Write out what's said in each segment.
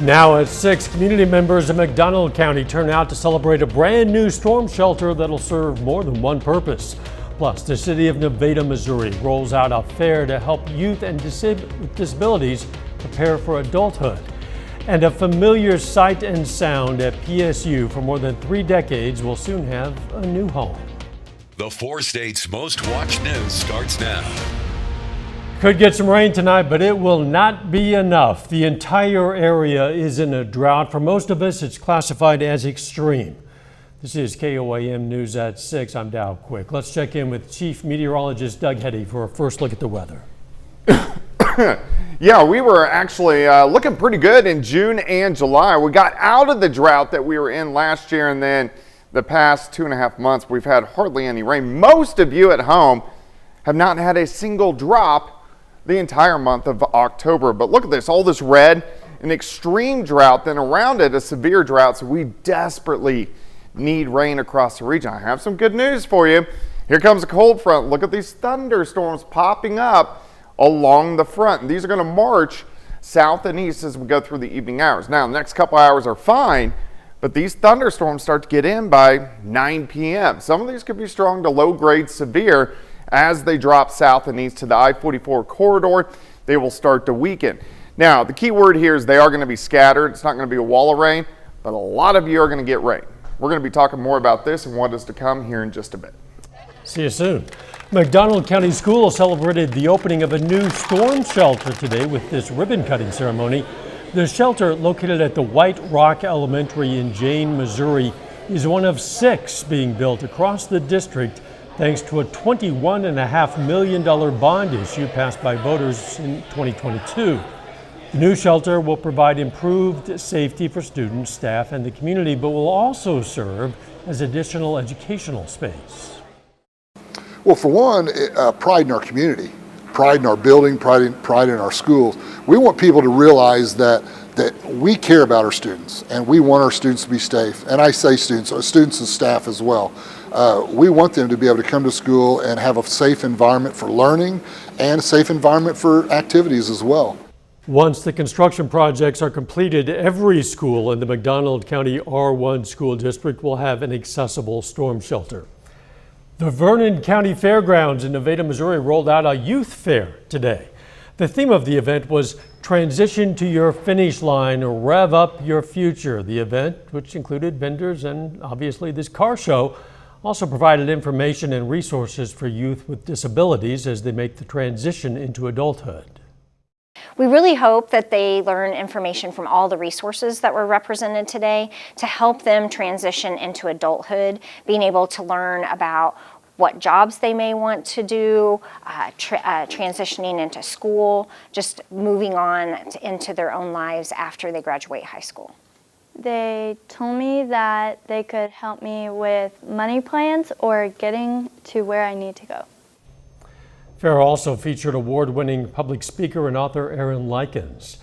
Now at 6, community members in McDonald County turn out to celebrate a brand new storm shelter that'll serve more than one purpose. Plus, the city of Nevada, Missouri rolls out a fair to help youth and with disabilities prepare for adulthood. And a familiar sight and sound at PSU for more than 3 decades will soon have a new home. The 4 states' most watched news starts now. Could get some rain tonight, but it will not be enough. The entire area is in a drought. For most of us, it's classified as extreme. This is KOAM News at 6. I'm Dow Quick. Let's check in with Chief Meteorologist Doug Heddy for a first look at the weather. Yeah, we were actually looking pretty good in June and July. We got out of the drought that we were in last year, and then the past 2.5 months, we've had hardly any rain. Most of you at home have not had a single drop the entire month of October. But look at this, all this red, an extreme drought, then around it a severe drought. So we desperately need rain across the region. I have some good news for you. Here comes a cold front. Look at these thunderstorms popping up along the front. And these are going to march south and east as we go through the evening hours. Now, the next couple hours are fine, but these thunderstorms start to get in by 9 p.m. Some of these could be strong to low grade severe. As they drop south and east to the I-44 corridor, they will start to weaken. Now, the key word here is they are going to be scattered. It's not going to be a wall of rain, but a lot of you are going to get rain. We're going to be talking more about this and what is to come here in just a bit. See you soon. McDonald County Schools celebrated the opening of a new storm shelter today with this ribbon cutting ceremony. The shelter, located at the White Rock Elementary in Jane, Missouri, is one of 6 being built across the district thanks to a $21.5 million bond issue passed by voters in 2022. The new shelter will provide improved safety for students, staff, and the community, but will also serve as additional educational space. Well, for one, pride in our community, pride in our building, pride in our schools. We want people to realize that we care about our students and we want our students to be safe. And I say students and staff as well. We want them to be able to come to school and have a safe environment for learning and a safe environment for activities as well. Once the construction projects are completed, every school in the McDonald County R1 school district will have an accessible storm shelter. The Vernon County Fairgrounds in Nevada, Missouri rolled out a youth fair today. The theme of the event was Transition to Your Finish Line, Rev Up Your Future. The event, which included vendors and obviously this car show, also provided information and resources for youth with disabilities as they make the transition into adulthood. We really hope that they learn information from all the resources that were represented today to help them transition into adulthood, being able to learn about what jobs they may want to do, transitioning into school, just moving on into their own lives after they graduate high school. They told me that they could help me with money plans or getting to where I need to go. Fair also featured award-winning public speaker and author Aaron Likens.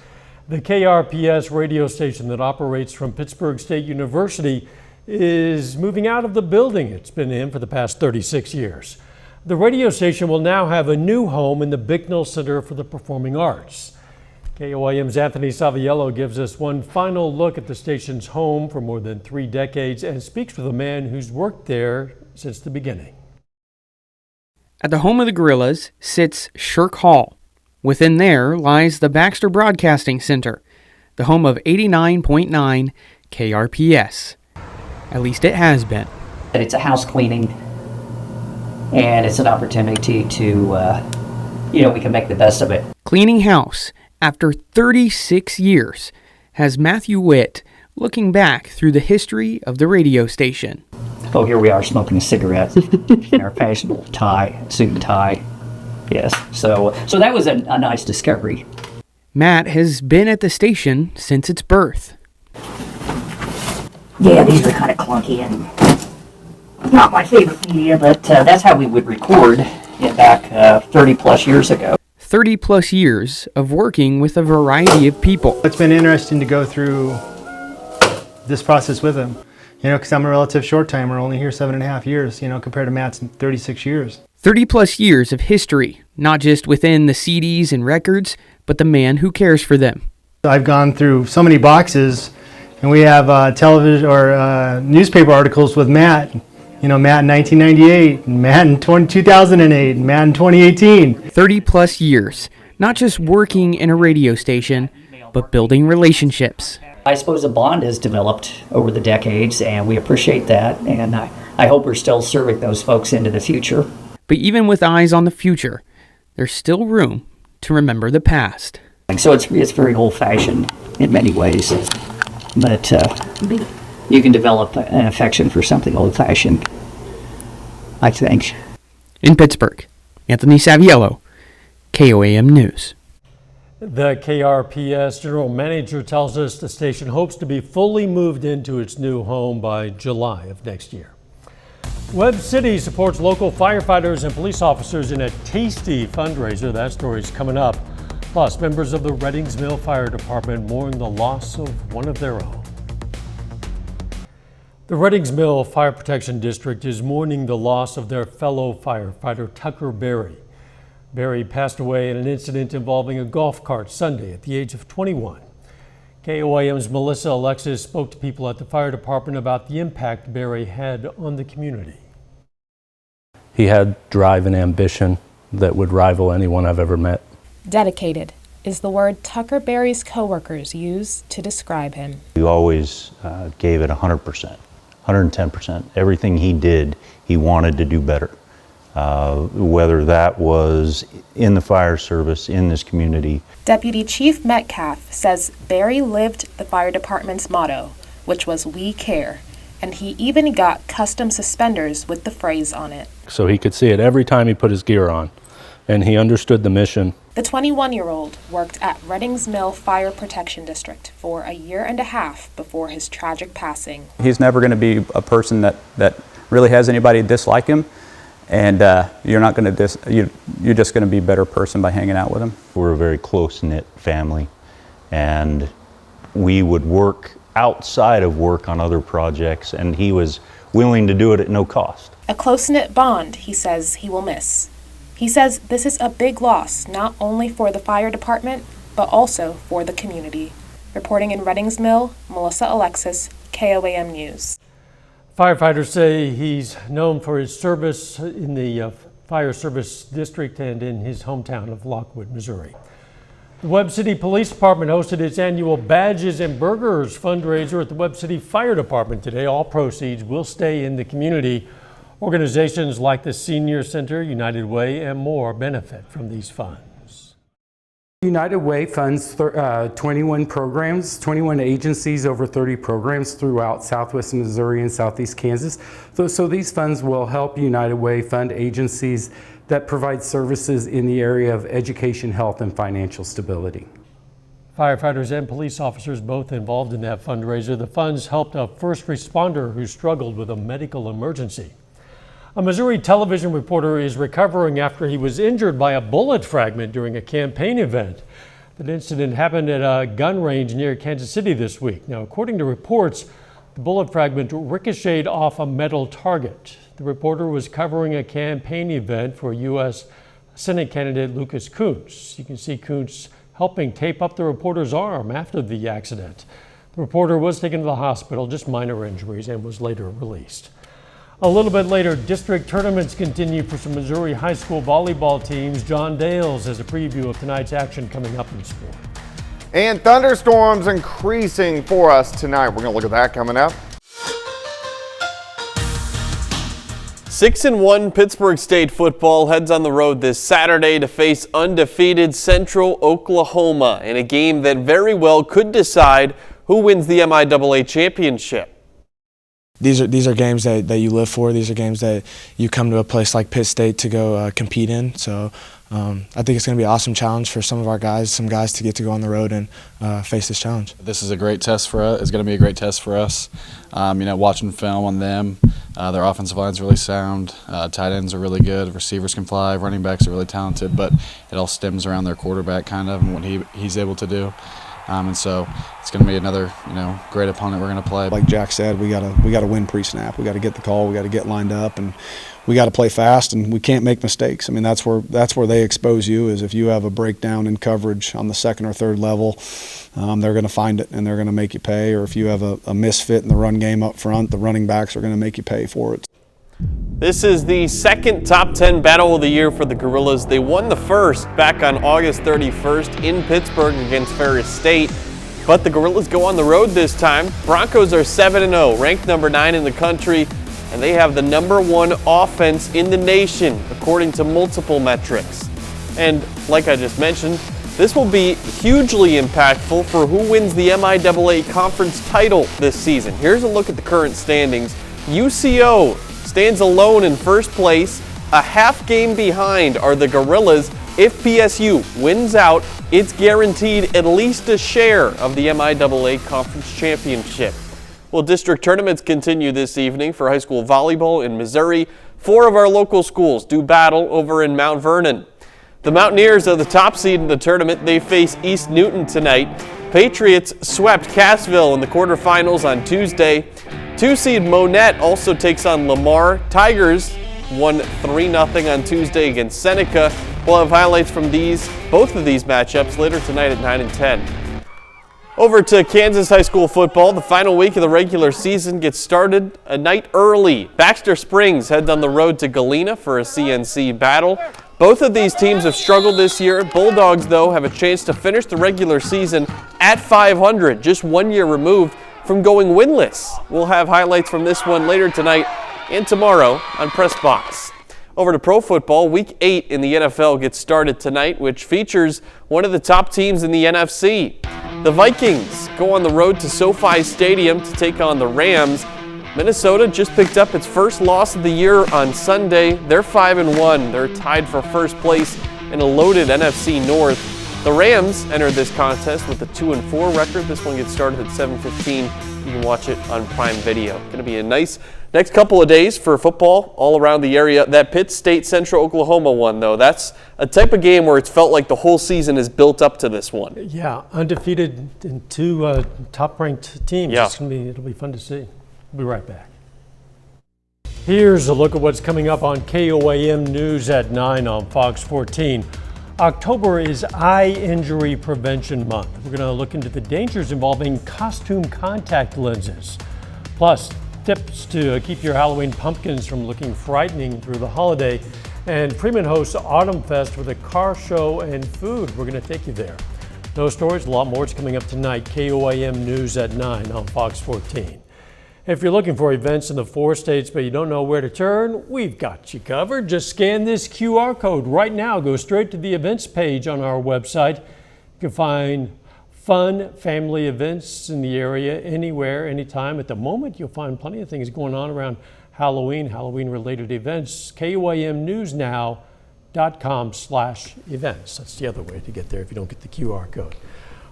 The KRPS radio station that operates from Pittsburgh State University is moving out of the building it's been in for the past 36 years. The radio station will now have a new home in the Bicknell Center for the Performing Arts. KOAM's Anthony Saviello gives us one final look at the station's home for more than 3 decades and speaks with a man who's worked there since the beginning. At the home of the Gorillas sits Shirk Hall. Within there lies the Baxter Broadcasting Center, the home of 89.9 KRPS. At least it has been. It's a house cleaning, and it's an opportunity to, we can make the best of it. Cleaning house after 36 years has Matthew Witt looking back through the history of the radio station. Oh, here we are smoking a cigarette in our fashionable suit and tie. Yes, so that was a nice discovery. Matt has been at the station since its birth. Yeah, these are kind of clunky and not my favorite media, but that's how we would record back 30 plus years ago. 30 plus years of working with a variety of people. It's been interesting to go through this process with him, because I'm a relative short timer, only here 7.5 years, compared to Matt's 36 years. 30 plus years of history, not just within the CDs and records, but the man who cares for them. I've gone through so many boxes, and we have television or newspaper articles with Matt. You know, Matt in 1998, and Matt in 2008, and Matt in 2018. 30 plus years, not just working in a radio station, but building relationships. I suppose a bond has developed over the decades, and we appreciate that, and I hope we're still serving those folks into the future. But even with eyes on the future, there's still room to remember the past. So it's very old-fashioned in many ways, but you can develop an affection for something old-fashioned, I think. In Pittsburgh, Anthony Saviello, KOAM News. The KRPS general manager tells us the station hopes to be fully moved into its new home by July of next year. Webb City supports local firefighters and police officers in a tasty fundraiser. That story's coming up. Plus, members of the Reddings Mill Fire Department mourn the loss of one of their own. The Reddings Mill Fire Protection District is mourning the loss of their fellow firefighter Tucker Berry. Berry passed away in an incident involving a golf cart Sunday at the age of 21. KOAM's Melissa Alexis spoke to people at the fire department about the impact Berry had on the community. He had drive and ambition that would rival anyone I've ever met. Dedicated is the word Tucker Berry's coworkers use to describe him. He always gave it 100%, 110%. Everything he did, he wanted to do better. Whether that was in the fire service, in this community. Deputy Chief Metcalf says Berry lived the fire department's motto, which was "We care," and he even got custom suspenders with the phrase on it. So he could see it every time he put his gear on, and he understood the mission. The 21-year-old worked at Reddings Mill Fire Protection District for a year and a half before his tragic passing. He's never going to be a person that really has anybody dislike him. And you're not going to you're just going to be a better person by hanging out with him. We're a very close-knit family, and we would work outside of work on other projects, and he was willing to do it at no cost. A close-knit bond, he says he will miss. He says this is a big loss, not only for the fire department, but also for the community. Reporting in Reddings Mill, Melissa Alexis, KOAM News. Firefighters say he's known for his service in the fire service district and in his hometown of Lockwood, Missouri. The Webb City Police Department hosted its annual Badges and Burgers fundraiser at the Webb City Fire Department today. All proceeds will stay in the community. Organizations like the Senior Center, United Way, and more benefit from these funds. United Way funds 21 programs, 21 agencies, over 30 programs throughout Southwest Missouri and Southeast Kansas. So these funds will help United Way fund agencies that provide services in the area of education, health, and financial stability. Firefighters and police officers both involved in that fundraiser. The funds helped a first responder who struggled with a medical emergency. A Missouri television reporter is recovering after he was injured by a bullet fragment during a campaign event. That incident happened at a gun range near Kansas City this week. Now, according to reports, the bullet fragment ricocheted off a metal target. The reporter was covering a campaign event for U.S. Senate candidate Lucas Kunce. You can see Kunce helping tape up the reporter's arm after the accident. The reporter was taken to the hospital, just minor injuries, and was later released. A little bit later, district tournaments continue for some Missouri high school volleyball teams. John Dales has a preview of tonight's action coming up in sport. And thunderstorms increasing for us tonight. We're going to look at that coming up. 6-1 Pittsburgh State football heads on the road this Saturday to face undefeated Central Oklahoma in a game that very well could decide who wins the MIAA championship. These are games that you live for. These are games that you come to a place like Pitt State to go compete in. So I think it's going to be an awesome challenge for some of our guys, some guys to get to go on the road and face this challenge. This is a great test for us. It's going to be a great test for us. Watching film on them, their offensive line's really sound. Tight ends are really good. Receivers can fly. Running backs are really talented. But it all stems around their quarterback kind of and what he's able to do. And so it's going to be another, great opponent we're going to play. Like Jack said, we gotta win pre-snap. We got to get the call. We got to get lined up, and we got to play fast, and we can't make mistakes. I mean, that's where they expose you, is if you have a breakdown in coverage on the second or third level, they're going to find it and they're going to make you pay. Or if you have a misfit in the run game up front, the running backs are going to make you pay for it. This is the second top 10 battle of the year for the Gorillas. They won the first back on August 31st in Pittsburgh against Ferris State. But the Gorillas go on the road this time. Broncos are 7-0, ranked number 9 in the country, and they have the number 1 offense in the nation, according to multiple metrics. And like I just mentioned, this will be hugely impactful for who wins the MIAA conference title this season. Here's a look at the current standings. UCO stands alone in first place. A half game behind are the Gorillas. If PSU wins out, it's guaranteed at least a share of the MIAA Conference Championship. Well, district tournaments continue this evening for high school volleyball in Missouri. 4 of our local schools do battle over in Mount Vernon. The Mountaineers are the top seed in the tournament. They face East Newton tonight. Patriots swept Cassville in the quarterfinals on Tuesday. 2-seed Monette also takes on Lamar. Tigers won 3-0 on Tuesday against Seneca. We'll have highlights from both of these matchups later tonight at 9 and 10. Over to Kansas high school football. The final week of the regular season gets started a night early. Baxter Springs heads on the road to Galena for a CNC battle. Both of these teams have struggled this year. Bulldogs, though, have a chance to finish the regular season at 500, just 1 year removed from going winless. We'll have highlights from this one later tonight and tomorrow on Press Box. Over to pro football, Week 8 in the NFL gets started tonight, which features one of the top teams in the NFC. The Vikings go on the road to SoFi Stadium to take on the Rams. Minnesota just picked up its first loss of the year on Sunday. They're 5-1. They're tied for first place in a loaded NFC North. The Rams entered this contest with a 2-4 record. This one gets started at 7:15. You can watch it on Prime Video. Going to be a nice next couple of days for football all around the area. That Pitt State Central Oklahoma one, though, that's a type of game where it's felt like the whole season is built up to this one. Yeah, undefeated in 2 top-ranked teams. Yeah. It'll be fun to see. We'll be right back. Here's a look at what's coming up on KOAM News at 9 on Fox 14. October is Eye Injury Prevention Month. We're going to look into the dangers involving costume contact lenses. Plus, tips to keep your Halloween pumpkins from looking frightening through the holiday. And Freeman hosts Autumn Fest with a car show and food. We're going to take you there. Those stories, a lot more is coming up tonight. KOAM News at 9 on Fox 14. If you're looking for events in the 4 states but you don't know where to turn, we've got you covered. Just scan this QR code right now. Go straight to the events page on our website. You can find fun family events in the area anywhere, anytime. At the moment, you'll find plenty of things going on around Halloween-related events. KOAMnewsnow.com/events. That's the other way to get there if you don't get the QR code.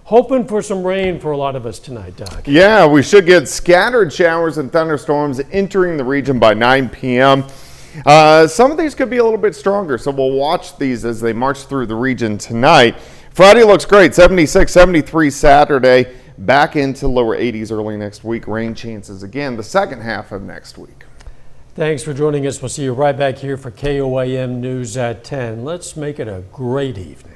Hoping for some rain for a lot of us tonight, Doc. Yeah, we should get scattered showers and thunderstorms entering the region by 9 p.m. Some of these could be a little bit stronger, so we'll watch these as they march through the region tonight. Friday looks great, 76, 73 Saturday, back into lower 80s early next week. Rain chances again the second half of next week. Thanks for joining us. We'll see you right back here for KOAM News at 10. Let's make it a great evening.